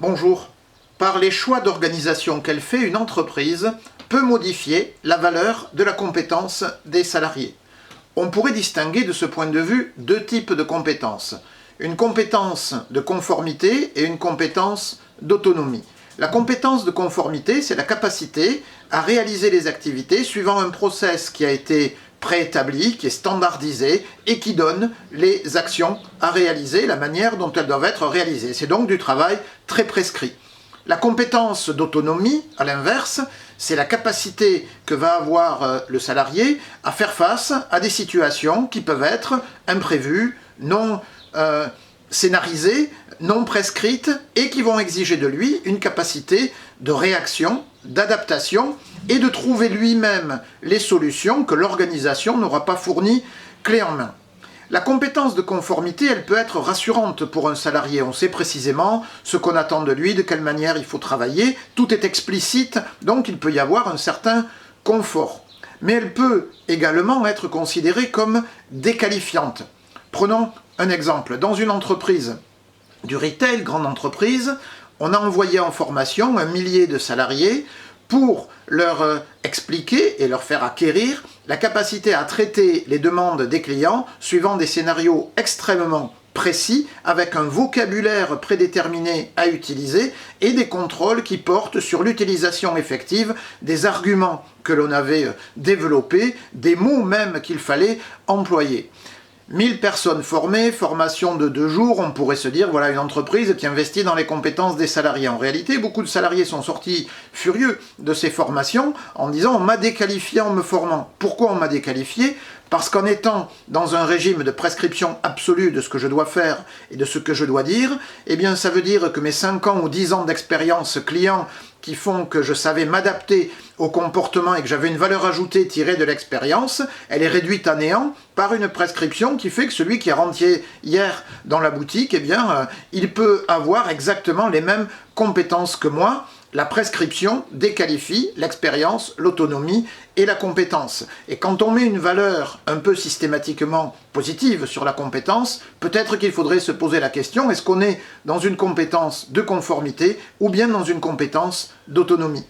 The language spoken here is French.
Bonjour. Par les choix d'organisation qu'elle fait, une entreprise peut modifier la valeur de la compétence des salariés. On pourrait distinguer de ce point de vue deux types de compétences. Une compétence de conformité et une compétence d'autonomie. La compétence de conformité, c'est la capacité à réaliser les activités suivant un process qui a été préétabli, qui est standardisé et qui donne les actions à réaliser, la manière dont elles doivent être réalisées. C'est donc du travail très prescrit. La compétence d'autonomie, à l'inverse, c'est la capacité que va avoir le salarié à faire face à des situations qui peuvent être imprévues, non scénarisées, non prescrites et qui vont exiger de lui une capacité de réaction, d'adaptation et de trouver lui-même les solutions que l'organisation n'aura pas fournies clé en main. La compétence de conformité, elle peut être rassurante pour un salarié. On sait précisément ce qu'on attend de lui, de quelle manière il faut travailler. Tout est explicite, donc il peut y avoir un certain confort. Mais elle peut également être considérée comme déqualifiante. Prenons un exemple. Dans une entreprise du retail, grande entreprise, on a envoyé en formation 1 millier de salariés pour leur expliquer et leur faire acquérir la capacité à traiter les demandes des clients suivant des scénarios extrêmement précis, avec un vocabulaire prédéterminé à utiliser et des contrôles qui portent sur l'utilisation effective des arguments que l'on avait développés, des mots même qu'il fallait employer. 1000 personnes formées, formation de 2 jours, on pourrait se dire, voilà une entreprise qui investit dans les compétences des salariés. En réalité, beaucoup de salariés sont sortis furieux de ces formations en disant, on m'a déqualifié en me formant. Pourquoi on m'a déqualifié ? Parce qu'en étant dans un régime de prescription absolue de ce que je dois faire et de ce que je dois dire, eh bien ça veut dire que mes 5 ans ou 10 ans d'expérience client qui font que je savais m'adapter au comportement et que j'avais une valeur ajoutée tirée de l'expérience, elle est réduite à néant par une prescription qui fait que celui qui est rentré hier dans la boutique, eh bien, il peut avoir exactement les mêmes compétences que moi. La prescription déqualifie l'expérience, l'autonomie et la compétence. Et quand on met une valeur un peu systématiquement positive sur la compétence, peut-être qu'il faudrait se poser la question, est-ce qu'on est dans une compétence de conformité ou bien dans une compétence d'autonomie ?